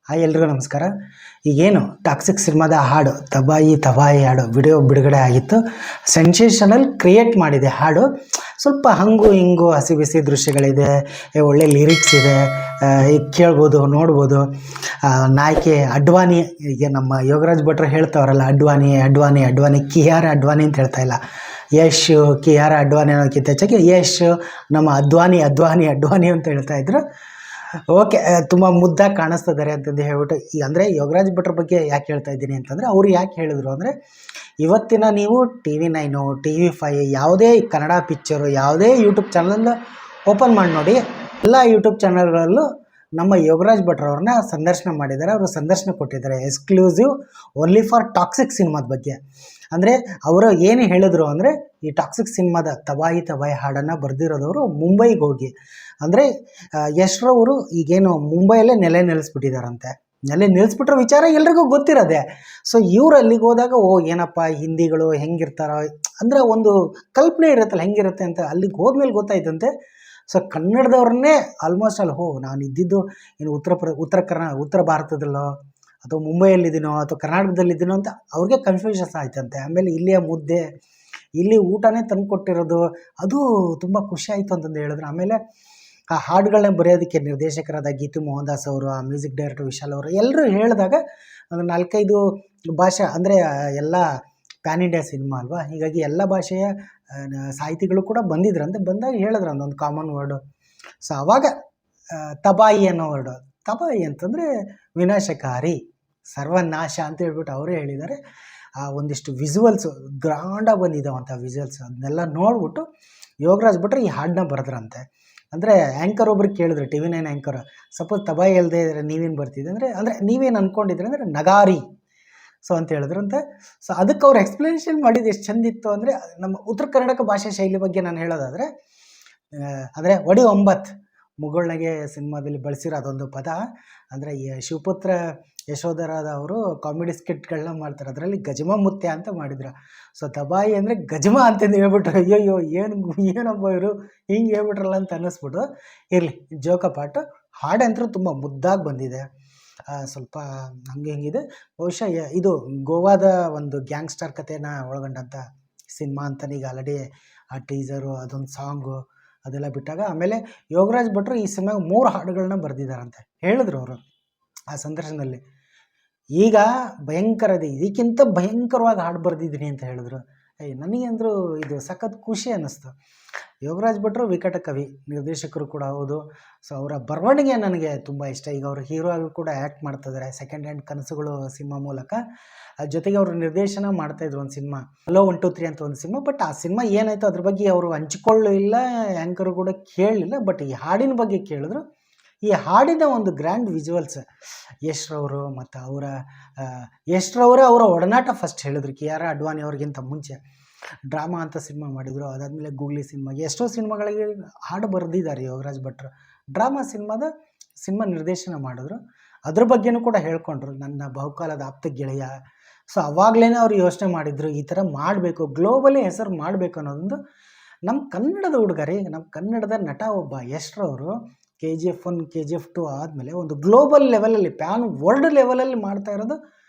Hi ಎಲ್ರಿಗೂ ನಮಸ್ಕಾರ. ಈಗೇನು ಟಾಕ್ಸಿಕ್ ಸಿನಿಮಾದ ಹಾಡು ತಬಾಯಿ ತಬಾಯಿ ಹಾಡು ವಿಡಿಯೋ ಬಿಡುಗಡೆ ಆಗಿತ್ತು. ಸೆನ್ಸೇಷನಲ್ ಕ್ರಿಯೇಟ್ ಮಾಡಿದೆ ಹಾಡು. ಸ್ವಲ್ಪ ಹಂಗು ಹಿಂಗು ಹಸಿ ಬಿಸಿ ದೃಶ್ಯಗಳಿದೆ, ಒಳ್ಳೆ ಲಿರಿಕ್ಸ್ ಇದೆ, ಈಗ ಕೇಳ್ಬೋದು ನೋಡ್ಬೋದು. ನಾಯಕಿ ಅಡ್ವಾನಿ, ಈಗ ನಮ್ಮ ಯೋಗರಾಜ್ ಭಟ್ರು ಹೇಳ್ತಾವ್ರಲ್ಲ ಅಡ್ವಾನಿ ಅಡ್ವಾನಿ ಅಡ್ವಾನಿ, ಕಿಯಾರ ಅಡ್ವಾನಿ ಅಂತ ಹೇಳ್ತಾ ಇಲ್ಲ. ಯಶ್ ಕಿಯಾರ ಅಡ್ವಾನಿ ಅನ್ನೋದಕ್ಕಿಂತ ಹೆಚ್ಚಾಗಿ ಯಶ್ ನಮ್ಮ ಅದ್ವಾನಿ ಅದ್ವಾನಿ ಅಡ್ವಾನಿ ಅಂತ ಹೇಳ್ತಾ ಇದ್ರು. ಓಕೆ, ತುಂಬ ಮುದ್ದಾಗಿ ಕಾಣಿಸ್ತಿದ್ದಾರೆ ಅಂತಂದು ಹೇಳ್ಬಿಟ್ಟು ಈಗ ಅಂದರೆ ಯೋಗರಾಜ್ ಭಟ್ರ ಬಗ್ಗೆ ಯಾಕೆ ಹೇಳ್ತಾ ಇದ್ದೀನಿ ಅಂತಂದರೆ, ಅವರು ಯಾಕೆ ಹೇಳಿದ್ರು ಅಂದರೆ, ಇವತ್ತಿನ ನೀವು TV9 TV5 ಯಾವುದೇ ಕನ್ನಡ ಪಿಕ್ಚರು ಯಾವುದೇ ಯೂಟ್ಯೂಬ್ ಚಾನಲ್ ಓಪನ್ ಮಾಡಿ ನೋಡಿ, ಎಲ್ಲ ಯೂಟ್ಯೂಬ್ ಚಾನಲ್ಗಳಲ್ಲೂ ನಮ್ಮ ಯೋಗರಾಜ್ ಭಟ್ರವ್ರನ್ನ ಸಂದರ್ಶನ ಮಾಡಿದ್ದಾರೆ. ಅವರು ಸಂದರ್ಶನ ಕೊಟ್ಟಿದ್ದಾರೆ ಎಕ್ಸ್ಕ್ಲೂಸಿವ್ ಓನ್ಲಿ ಫಾರ್ ಟಾಕ್ಸಿಕ್ ಸಿನಿಮಾದ ಬಗ್ಗೆ. ಅಂದರೆ ಅವರು ಏನು ಹೇಳಿದ್ರು ಅಂದರೆ, ಈ ಟಾಕ್ಸಿಕ್ ಸಿನಿಮಾದ ತಬಾಯಿ ತಬಾಯಿ ಹಾಡನ್ನು ಬರೆದಿರೋದವರು ಮುಂಬೈಗೆ ಹೋಗಿ, ಅಂದರೆ ಯಶ್ರವರು ಈಗೇನು ಮುಂಬೈಯಲ್ಲೇ ನೆಲೆ ನಿಲ್ಲಿಸ್ಬಿಟ್ಟಿದ್ದಾರಂತೆ. ನೆಲೆ ನಿಲ್ಲಿಸ್ಬಿಟ್ರೋ ವಿಚಾರ ಎಲ್ರಿಗೂ ಗೊತ್ತಿರೋದೆ. ಸೊ ಇವ್ರು ಅಲ್ಲಿಗೆ ಹೋದಾಗ ಏನಪ್ಪ ಹಿಂದಿಗಳು ಹೆಂಗಿರ್ತಾರೋ ಅಂದರೆ ಒಂದು ಕಲ್ಪನೆ ಇರುತ್ತಲ್ಲ ಹೆಂಗಿರುತ್ತೆ ಅಂತ, ಅಲ್ಲಿಗೆ ಹೋದ್ಮೇಲೆ ಗೊತ್ತಾಯ್ತಂತೆ. ಸೊ ಕನ್ನಡದವ್ರನ್ನೇ ಆಲ್ಮೋಸ್ಟ್ ಅಲ್ಲಿ ನಾನು ಇದ್ದಿದ್ದು ಏನು ಉತ್ತರ ಭಾರತದಲ್ಲೋ ಅಥವಾ ಮುಂಬೈಯಲ್ಲಿದ್ದೀನೋ ಅಥವಾ ಕರ್ನಾಟಕದಲ್ಲಿದ್ದೀನೋ ಅಂತ ಅವ್ರಿಗೆ ಕನ್ಫ್ಯೂಷನ್ಸ್ ಆಯ್ತಂತೆ. ಆಮೇಲೆ ಇಲ್ಲಿಯ ಮುದ್ದೆ ಇಲ್ಲಿ ಊಟನೇ ತಂದು ಕೊಟ್ಟಿರೋದು ಅದು ತುಂಬ ಖುಷಿ ಆಯಿತು ಅಂತಂದು ಹೇಳಿದ್ರು. ಆಮೇಲೆ ಆ ಹಾಡುಗಳನ್ನ ಬರೆಯೋದಕ್ಕೆ ನಿರ್ದೇಶಕರಾದ ಗೀತು ಮೋಹನ್ ದಾಸ್ ಅವರು, ಆ ಮ್ಯೂಸಿಕ್ ಡೈರೆಕ್ಟರ್ ವಿಶಾಲ್ ಅವರು ಎಲ್ಲರೂ ಹೇಳಿದಾಗ ಒಂದು 4-5 ಭಾಷೆ, ಅಂದರೆ ಎಲ್ಲ ಪ್ಯಾನ್ ಇಂಡಿಯಾ ಸಿನಿಮಾ ಅಲ್ವಾ, ಹೀಗಾಗಿ ಎಲ್ಲ ಭಾಷೆಯ ಸಾಹಿತಿಗಳು ಕೂಡ ಬಂದಿದ್ರಂತೆ. ಬಂದಾಗ ಹೇಳಿದ್ರು ಒಂದು ಕಾಮನ್ ವರ್ಡು. ಸೊ ಆವಾಗ ತಬಾಯಿ ಅನ್ನೋ ವರ್ಡು, ತಬಾಯಿ ಅಂತಂದರೆ ವಿನಾಶಕಾರಿ, ಸರ್ವನಾಶ ಅಂತ ಹೇಳ್ಬಿಟ್ಟು ಅವರೇ ಹೇಳಿದ್ದಾರೆ. ಆ ಒಂದಿಷ್ಟು ವಿಜುವಲ್ಸು ಗ್ರಾಂಡಾಗಿ ಬಂದಿದ್ದಾವಂಥ ವಿಜುವಲ್ಸ್, ಅದನ್ನೆಲ್ಲ ನೋಡ್ಬಿಟ್ಟು ಯೋಗರಾಜ್ ಭಟ್ರು ಈ ಹಾಡನ್ನ ಬರೆದ್ರಂತೆ. ಅಂದರೆ ಆ್ಯಂಕರ್ ಒಬ್ರಿಗೆ ಕೇಳಿದ್ರು, TV9 ಆ್ಯಂಕರ್, ಸಪೋಸ್ ತಬಾಯಿ ಹೇಳ್ದೇ ಇದ್ರೆ ನೀವೇನು ಬರ್ತಿದ್ದೆ ಅಂದರೆ ನೀವೇನು ಅಂದ್ಕೊಂಡಿದ್ರೆ ಅಂದರೆ ನಗಾರಿ ಸೊ ಅಂತ ಹೇಳಿದ್ರಂತೆ. ಸೊ ಅದಕ್ಕೆ ಅವ್ರು ಎಕ್ಸ್ಪ್ಲನೇಷನ್ ಮಾಡಿದ್ದು ಎಷ್ಟು ಚೆಂದಿತ್ತು ಅಂದರೆ, ನಮ್ಮ ಉತ್ತರ ಕರ್ನಾಟಕ ಭಾಷೆ ಶೈಲಿ ಬಗ್ಗೆ ನಾನು ಹೇಳೋದಾದರೆ, ಅಂದರೆ ಒಡಿ 9 ಮುಗುಳ್ನಗೆ ಸಿನಿಮಾದಲ್ಲಿ ಬಳಸಿರೋ ಅದೊಂದು ಪದ. ಅಂದರೆ ಶಿವಪುತ್ರ ಯಶೋಧರಾದ ಅವರು ಕಾಮಿಡಿ ಸ್ಕಿಟ್ಗಳನ್ನ ಮಾಡ್ತಾರೆ, ಅದರಲ್ಲಿ ಗಜಮ ಮುತ್ಯ ಅಂತ ಮಾಡಿದ್ರು. ಸೊ ತಬಾಯಿ ಅಂದರೆ ಗಜಮ ಅಂತಂದು ಹೇಳ್ಬಿಟ್ರು. ಅಯ್ಯಯ್ಯೋ ಏನಪ್ಪ ಇವರು ಹಿಂಗೆ ಹೇಳ್ಬಿಟ್ರಲ್ಲ ಅಂತ ಅನ್ನಿಸ್ಬಿಟ್ಟು, ಇರಲಿ ಜೋಕ ಪಾಟು. ಹಾಡಂತರೂ ತುಂಬ ಮುದ್ದಾಗಿ ಬಂದಿದೆ, ಸ್ವಲ್ಪ ಹಂಗೆ ಹಿಂಗಿದೆ. ಬಹುಶಃ ಇದು ಗೋವಾದ ಒಂದು ಗ್ಯಾಂಗ್ಸ್ಟರ್ ಕಥೆನ ಒಳಗೊಂಡಂಥ ಸಿನಿಮಾ ಅಂತಲೇ ಈಗ ಆಲ್ರೆಡಿ ಆ ಟೀಸರು ಅದೊಂದು ಸಾಂಗು ಅದೆಲ್ಲ ಬಿಟ್ಟಾಗ, ಆಮೇಲೆ ಯೋಗರಾಜ್ ಭಟ್ರು ಈ ಸಿನಿಮಾಗೆ 3 ಹಾಡುಗಳನ್ನ ಬರೆದಿದ್ದಾರಂತೆ ಹೇಳಿದ್ರು ಅವರು ಆ ಸಂದರ್ಶನದಲ್ಲಿ. ಈಗ ಭಯಂಕರ ಇದಕ್ಕಿಂತ ಭಯಂಕರವಾಗಿ ಹಾಡು ಬರೆದಿದ್ದೀನಿ ಅಂತ ಹೇಳಿದ್ರು. ನನಗಂದರೂ ಇದು ಸಖತ್ ಖುಷಿ ಅನ್ನಿಸ್ತು. ಯೋಗರಾಜ್ ಭಟ್ರು ವಿಕಟ ಕವಿ, ನಿರ್ದೇಶಕರು ಕೂಡ ಹೌದು. ಸೊ ಅವರ ಬರವಣಿಗೆ ನನಗೆ ತುಂಬ ಇಷ್ಟ. ಈಗ ಅವರು ಹೀರೋ ಆಗಿ ಕೂಡ ಆ್ಯಕ್ಟ್ ಮಾಡ್ತಾಯಿದ್ದಾರೆ ಸೆಕೆಂಡ್ ಹ್ಯಾಂಡ್ ಕನಸುಗಳು ಸಿನಿಮಾ ಮೂಲಕ. ಅದ್ರ ಜೊತೆಗೆ ಅವರು ನಿರ್ದೇಶನ ಮಾಡ್ತಾಯಿದ್ರು ಒಂದು ಸಿನಿಮಾ ಹಲೋ 1 2 3 ಅಂತ ಒಂದು ಸಿನಿಮಾ. ಬಟ್ ಆ ಸಿನಿಮಾ ಏನಾಯಿತು ಅದ್ರ ಬಗ್ಗೆ ಅವರು ಹಂಚಿಕೊಳ್ಳಿಲ್ಲ, ಆ್ಯಂಕರು ಕೂಡ ಕೇಳಲಿಲ್ಲ. ಬಟ್ ಈ ಹಾಡಿನ ಬಗ್ಗೆ ಕೇಳಿದ್ರು. ಈ ಹಾಡಿನ ಒಂದು ಗ್ರ್ಯಾಂಡ್ ವಿಜುವಲ್ಸ್ ಯಶ್ರವರು ಮತ್ತು ಅವರ ಒಡನಾಟ ಫಸ್ಟ್ ಹೇಳಿದ್ರು. ಕಿಯಾರ ಅಡ್ವಾನಿ ಅವ್ರಿಗಿಂತ ಮುಂಚೆ ಡ್ರಾಮಾ ಅಂತ ಸಿನಿಮಾ ಮಾಡಿದರು, ಅದಾದಮೇಲೆ ಗೂಗ್ಲಿ ಸಿನಿಮಾಗೆ ಎಷ್ಟೋ ಸಿನಿಮಾಗಳಿಗೆ ಹಾಡು ಬರೆದಿದ್ದಾರೆ ಯೋಗರಾಜ್ ಭಟ್ರು. ಡ್ರಾಮಾ ಸಿನಿಮಾ ನಿರ್ದೇಶನ ಮಾಡಿದ್ರು, ಅದ್ರ ಬಗ್ಗೆನೂ ಕೂಡ ಹೇಳ್ಕೊಂಡ್ರು, ನನ್ನ ಬಹುಕಾಲದ ಆಪ್ತ ಗೆಳೆಯ. ಸೊ ಅವಾಗಲೇ ಅವ್ರು ಯೋಚನೆ ಮಾಡಿದರು ಈ ಥರ ಮಾಡಬೇಕು, ಗ್ಲೋಬಲಿ ಹೆಸರು ಮಾಡಬೇಕು ಅನ್ನೋದೊಂದು. ನಮ್ಮ ಕನ್ನಡದ ಹುಡುಗರಿ, ನಮ್ಮ ಕನ್ನಡದ ನಟ ಒಬ್ಬ ಯಶ್ರವರು KGF 1 KGF 2 ಆದಮೇಲೆ ಒಂದು ಗ್ಲೋಬಲ್ ಲೆವೆಲಲ್ಲಿ ಪ್ಯಾನ್ ವರ್ಲ್ಡ್ ಲೆವೆಲಲ್ಲಿ ಮಾಡ್ತಾ ಇರೋದು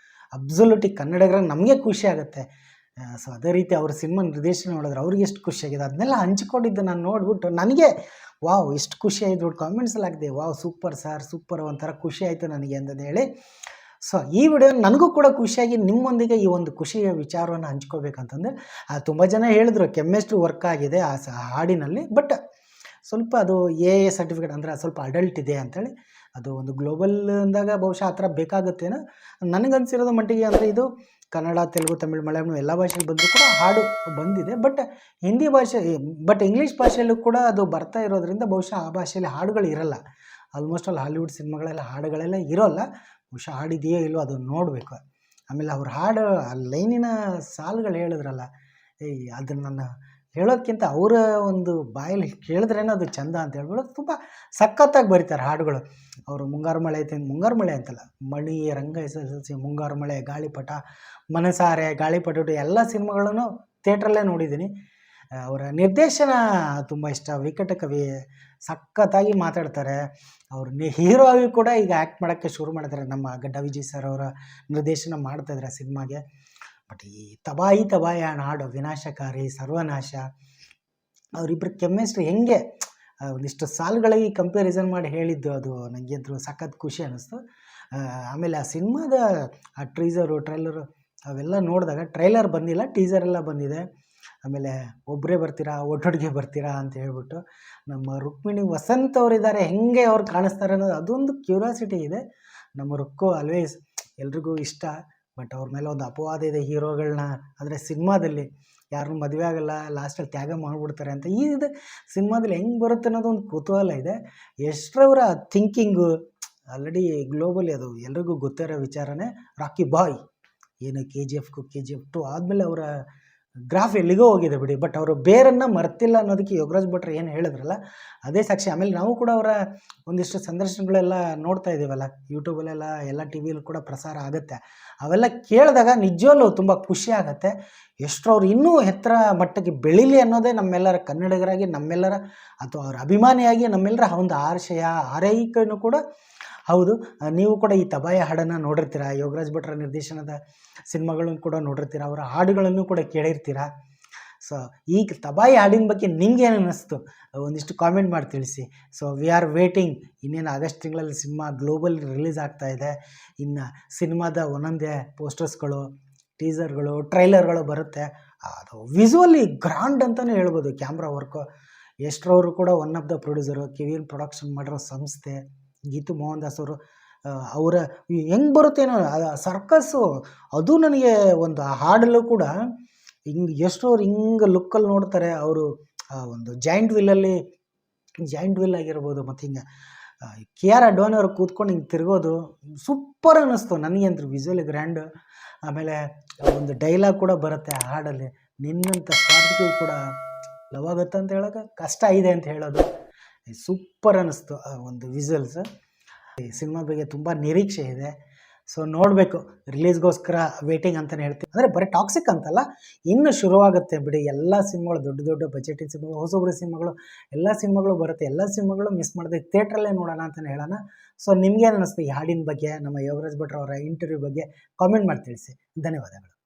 ಅಬ್ಸಲ್ಯೂಟ್ಲಿ ಕನ್ನಡಿಗರಿಗೆ ನಮಗೆ ಖುಷಿ ಆಗುತ್ತೆ. ಸೊ ಅದೇ ರೀತಿ ಅವ್ರ ಸಿನಿಮಾ ನಿರ್ದೇಶನ ಮಾಡಿದ್ರೆ ಅವ್ರಿಗೆ ಎಷ್ಟು ಖುಷಿಯಾಗಿದೆ, ಅದನ್ನೆಲ್ಲ ಹಂಚಿಕೊಂಡಿದ್ದು ನಾನು ನೋಡಿಬಿಟ್ಟು ನನಗೆ ವಾವ್ ಎಷ್ಟು ಖುಷಿ ಆಯಿತು. ನೋಡಿ ಕಾಮೆಂಟ್ಸಲ್ಲಿ ಹಾಕಿದೆ, ವಾವ್ ಸೂಪರ್ ಸರ್ ಸೂಪರ್, ಒಂಥರ ಖುಷಿ ಆಯಿತು ನನಗೆ ಅಂತಂದು ಹೇಳಿ. ಸೊ ಈ ವಿಡಿಯೋ ನನಗೂ ಕೂಡ ಖುಷಿಯಾಗಿ ನಿಮ್ಮೊಂದಿಗೆ ಈ ಒಂದು ಖುಷಿಯ ವಿಚಾರವನ್ನು ಹಂಚ್ಕೋಬೇಕಂತಂದರೆ, ತುಂಬ ಜನ ಹೇಳಿದ್ರು ಕೆಮಿಸ್ಟ್ರಿ ವರ್ಕ್ ಆಗಿದೆ ಆ ಹಾಡಿನಲ್ಲಿ, ಬಟ್ ಸ್ವಲ್ಪ ಅದು AA ಸರ್ಟಿಫಿಕೇಟ್ ಅಂದರೆ ಸ್ವಲ್ಪ ಅಡಲ್ಟ್ ಇದೆ ಅಂಥೇಳಿ. ಅದು ಒಂದು ಗ್ಲೋಬಲ್ ಅಂದಾಗ ಬಹುಶಃ ಆ ಥರ ಬೇಕಾಗುತ್ತೇನೋ ನನಗನ್ಸಿರೋದು ಮಟ್ಟಿಗೆ. ಅಂದರೆ ಇದು ಕನ್ನಡ, ತೆಲುಗು, ತಮಿಳು, ಮಲಯಾಳಂ ಎಲ್ಲ ಭಾಷೆಯಲ್ಲಿ ಬಂದರೂ ಕೂಡ ಹಾಡು ಬಂದಿದೆ. ಬಟ್ ಹಿಂದಿ ಭಾಷೆ, ಬಟ್ ಇಂಗ್ಲೀಷ್ ಭಾಷೆಯಲ್ಲೂ ಕೂಡ ಅದು ಬರ್ತಾ ಇರೋದ್ರಿಂದ ಬಹುಶಃ ಆ ಭಾಷೆಯಲ್ಲಿ ಹಾಡುಗಳು ಇರೋಲ್ಲ. ಆಲ್ಮೋಸ್ಟ್ ಅಲ್ಲಿ ಹಾಲಿವುಡ್ ಸಿನಿಮಾಗಳೆಲ್ಲ ಹಾಡುಗಳೆಲ್ಲ ಇರೋಲ್ಲ. ಬಹುಶಃ ಹಾಡಿದೆಯೋ ಇಲ್ಲೋ ಅದನ್ನು ನೋಡಬೇಕು. ಆಮೇಲೆ ಅವ್ರ ಹಾಡು ಆ ಲೈನಿನ ಸಾಲುಗಳು ಹೇಳಿದ್ರಲ್ಲ, ಅದನ್ನು ನಾನು ಹೇಳೋದಕ್ಕಿಂತ ಅವರ ಒಂದು ಬಾಯಲ್ಲಿ ಕೇಳಿದ್ರೇನೋ ಅದು ಚಂದ ಅಂತ ಹೇಳ್ಬಿಟ್ಟು ತುಂಬ ಸಖತ್ತಾಗಿ ಬರೀತಾರೆ ಹಾಡುಗಳು. ಅವರು ಮುಂಗಾರು ಮಳೆ ಅಂತಲ್ಲ, ಮಣಿ, ರಂಗ SSLC, ಮುಂಗಾರು ಮಳೆ, ಗಾಳಿಪಟ, ಮನಸಾರೆ, ಗಾಳಿಪಟ ಎಲ್ಲ ಸಿನಿಮಾಗಳನ್ನು ಥಿಯೇಟ್ರಲ್ಲೇ ನೋಡಿದ್ದೀನಿ. ಅವರ ನಿರ್ದೇಶನ ತುಂಬ ಇಷ್ಟ. ವಿಕಟ ಕವಿ ಸಖತ್ತಾಗಿ ಮಾತಾಡ್ತಾರೆ. ಅವ್ರು ಹೀರೋ ಆಗಿ ಕೂಡ ಈಗ ಆ್ಯಕ್ಟ್ ಮಾಡೋಕ್ಕೆ ಶುರು ಮಾಡಿದ್ದಾರೆ. ನಮ್ಮ ಗಡ್ಡ ವಿಜಯ್ ಸರ್ ಅವರ ನಿರ್ದೇಶನ ಮಾಡ್ತಾಯಿದ್ದಾರೆ ಸಿನಿಮಾಗೆ. ಬಟ್ ಈ ತಬಾಯಿ ತಬಾಯಿ ಹಾಡು, ವಿನಾಶಕಾರಿ, ಸರ್ವನಾಶ, ಅವರಿಬ್ಬರು ಕೆಮಿಸ್ಟ್ರಿ ಹೆಂಗೆ ಒಂದಿಷ್ಟು ಸಾಲುಗಳಿಗೆ ಕಂಪ್ಯಾರಿಸನ್ ಮಾಡಿ ಹೇಳಿದ್ದು, ಅದು ನನಗಂತೂ ಸಖತ್ ಖುಷಿ ಅನ್ನಿಸ್ತು. ಆಮೇಲೆ ಆ ಸಿನಿಮಾದ ಆ ಟ್ರೈಲರು ಅವೆಲ್ಲ ನೋಡಿದಾಗ, ಟ್ರೈಲರ್ ಬಂದಿಲ್ಲ, ಟೀಸರೆಲ್ಲ ಬಂದಿದೆ. ಆಮೇಲೆ ಒಬ್ಬರೇ ಬರ್ತೀರಾ, ಒಟ್ಟೊಟ್ಟಿಗೆ ಬರ್ತೀರಾ ಅಂತ ಹೇಳ್ಬಿಟ್ಟು ನಮ್ಮ ರುಕ್ಮಿಣಿ ವಸಂತ್ ಅವರಿದ್ದಾರೆ, ಹೆಂಗೆ ಅವ್ರು ಕಾಣಿಸ್ತಾರೆ ಅನ್ನೋದು ಅದೊಂದು ಕ್ಯೂರಿಯಾಸಿಟಿ ಇದೆ. ನಮ್ಮ ರುಕ್ಕು ಆಲ್ವೇಸ್ ಎಲ್ರಿಗೂ ಇಷ್ಟ. ಬಟ್ ಅವ್ರ ಮೇಲೆ ಒಂದು ಅಪವಾದ ಇದೆ ಹೀರೋಗಳನ್ನ, ಅಂದರೆ ಸಿನಿಮಾದಲ್ಲಿ ಯಾರನ್ನೂ ಮದುವೆ ಆಗಲ್ಲ, ಲಾಸ್ಟಲ್ಲಿ ತ್ಯಾಗ ಮಾಡಿಬಿಡ್ತಾರೆ ಅಂತ. ಇದು ಸಿನಿಮಾದಲ್ಲಿ ಹೆಂಗೆ ಬರುತ್ತೆ ಅನ್ನೋದು ಒಂದು ಕುತೂಹಲ ಇದೆ. ಯಶ್ರವರ ಥಿಂಕಿಂಗು ಆಲ್ರೆಡಿ ಗ್ಲೋಬಲಿ ಅದು ಎಲ್ರಿಗೂ ಗೊತ್ತಿರೋ ವಿಚಾರನೇ. ರಾಕಿ ಬಾಯ್ ಏನು KGF 2 ಆದಮೇಲೆ ಅವರ ಗ್ರಾಫ್ ಎಲ್ಲಿಗೋ ಹೋಗಿದೆ ಬಿಡಿ. ಬಟ್ ಅವರು ಬೇರನ್ನು ಮರ್ತಿಲ್ಲ ಅನ್ನೋದಕ್ಕೆ ಯೋಗರಾಜ್ ಭಟ್ರು ಏನು ಹೇಳಿದ್ರಲ್ಲ ಅದೇ ಸಾಕ್ಷಿ. ಆಮೇಲೆ ನಾವು ಕೂಡ ಅವರ ಒಂದಿಷ್ಟು ಸಂದರ್ಶನಗಳೆಲ್ಲ ನೋಡ್ತಾ ಇದ್ದೀವಲ್ಲ, ಯೂಟ್ಯೂಬಲ್ಲೆಲ್ಲ, ಎಲ್ಲ ಟಿ ವಿಯಲ್ಲೂ ಕೂಡ ಪ್ರಸಾರ ಆಗುತ್ತೆ. ಅವೆಲ್ಲ ಕೇಳಿದಾಗ ನಿಜವಲ್ಲೂ ತುಂಬ ಖುಷಿ ಆಗುತ್ತೆ. ಎಷ್ಟು ಅವ್ರು ಇನ್ನೂ ಎತ್ತರ ಮಟ್ಟಕ್ಕೆ ಬೆಳೀಲಿ ಅನ್ನೋದೇ ನಮ್ಮೆಲ್ಲರ ಕನ್ನಡಿಗರಾಗಿ, ನಮ್ಮೆಲ್ಲರ ಅಥವಾ ಅವ್ರ ಅಭಿಮಾನಿಯಾಗಿ ನಮ್ಮೆಲ್ಲರ ಒಂದು ಆಶಯ, ಆರೈಕೆಯೂ ಕೂಡ ಹೌದು. ನೀವು ಕೂಡ ಈ ತಬಾಯಿ ಹಾಡನ್ನು ನೋಡಿರ್ತೀರ, ಯೋಗರಾಜ್ ಭಟ್ರ ನಿರ್ದೇಶನದ ಸಿನಿಮಾಗಳನ್ನು ಕೂಡ ನೋಡಿರ್ತೀರ, ಅವರ ಹಾಡುಗಳನ್ನು ಕೂಡ ಕೇಳಿರ್ತೀರ. ಸೊ ಈ ತಬಾಯಿ ಹಾಡಿನ ಬಗ್ಗೆ ನಿಮ್ಗೇನು ಅನ್ನಿಸ್ತು ಒಂದಿಷ್ಟು ಕಾಮೆಂಟ್ ಮಾಡಿ ತಿಳಿಸಿ. So we are waiting. ಇನ್ನೇನು ಆಗಸ್ಟ್ ತಿಂಗಳಲ್ಲಿ ಸಿನಿಮಾ ಗ್ಲೋಬಲ್ ರಿಲೀಸ್ ಆಗ್ತಾ ಇದೆ. ಇನ್ನು ಸಿನಿಮಾದ ಒಂದೊಂದೇ ಪೋಸ್ಟರ್ಸ್ಗಳು, ಟೀಸರ್ಗಳು, ಟ್ರೈಲರ್ಗಳು ಬರುತ್ತೆ. ಅದು ವಿಸುವಲಿ ಗ್ರಾಂಡ್ ಅಂತಲೇ ಹೇಳ್ಬೋದು. ಕ್ಯಾಮ್ರಾ ವರ್ಕು ಎಷ್ಟರವರು ಕೂಡ one of the producer, KVN production ಮಾಡಿರೋ ಸಂಸ್ಥೆ. ಗೀತು ಮೋಹನ್ ದಾಸ್ ಅವರು ಅವರ ಹೆಂಗೆ ಬರುತ್ತೇನೋ ಸರ್ಕಸ್ಸು, ಅದು ನನಗೆ ಒಂದು ಹಾಡಲ್ಲೂ ಕೂಡ ಹಿಂಗೆ ಎಷ್ಟೋರು ಹಿಂಗೆ ಲುಕ್ಕಲ್ಲಿ ನೋಡ್ತಾರೆ ಅವರು. ಒಂದು ಜಾಯಿಂಟ್ ವಿಲ್ ಆಗಿರ್ಬೋದು, ಮತ್ತು ಹಿಂಗೆ KR ಅಡ್ವಾಣಿ ಅವರು ಕೂತ್ಕೊಂಡು ಹಿಂಗೆ ತಿರುಗೋದು ಸೂಪರ್ ಅನ್ನಿಸ್ತು ನನಗಂತೂ, ವಿಸುವಲಿ ಗ್ರ್ಯಾಂಡ್. ಆಮೇಲೆ ಒಂದು ಡೈಲಾಗ್ ಕೂಡ ಬರುತ್ತೆ ಆ ಹಾಡಲ್ಲಿ, ನಿನ್ನಂಥ ಸ್ವಾರ್ಥಿಗೂ ಕೂಡ ಲವ್ ಆಗುತ್ತೆ ಅಂತ ಹೇಳೋಕೆ ಕಷ್ಟ ಇದೆ ಅಂತ ಹೇಳೋದು ಸೂಪರ್ ಅನ್ನಿಸ್ತು. ಒಂದು ವಿಸುವಲ್ಸ್. ಈ ಸಿನಿಮಾ ಬಗ್ಗೆ ತುಂಬ ನಿರೀಕ್ಷೆ ಇದೆ. ಸೊ ನೋಡಬೇಕು, ರಿಲೀಸ್ಗೋಸ್ಕರ ವೇಟಿಂಗ್ ಅಂತಲೇ ಹೇಳ್ತೀವಿ. ಅಂದರೆ ಬರೀ ಟಾಕ್ಸಿಕ್ ಅಂತಲ್ಲ, ಇನ್ನು ಶುರುವಾಗುತ್ತೆ ಬಿಡಿ. ಎಲ್ಲ ಸಿನಿಮಾಗಳು, ದೊಡ್ಡ ದೊಡ್ಡ ಬಜೆಟಿನ ಸಿನಿಮಾಗಳು, ಹೊಸಬ್ರ ಸಿನಿಮಾಗಳು, ಎಲ್ಲ ಸಿನಿಮಾಗಳು ಬರುತ್ತೆ. ಎಲ್ಲ ಸಿನಿಮಾಗಳು ಮಿಸ್ ಮಾಡಿದೆ ಥಿಯೇಟ್ರಲ್ಲೇ ನೋಡೋಣ ಅಂತಲೇ ಹೇಳೋಣ. ಸೊ ನಿಮ್ಗೇನು ಅನ್ನಿಸ್ತು ಈ ಹಾಡಿನ ಬಗ್ಗೆ, ನಮ್ಮ ಯೋಗರಾಜ್ ಭಟ್ರ ಅವರ ಇಂಟರ್ವ್ಯೂ ಬಗ್ಗೆ ಕಾಮೆಂಟ್ ಮಾಡಿ ತಿಳಿಸಿ. ಧನ್ಯವಾದಗಳು.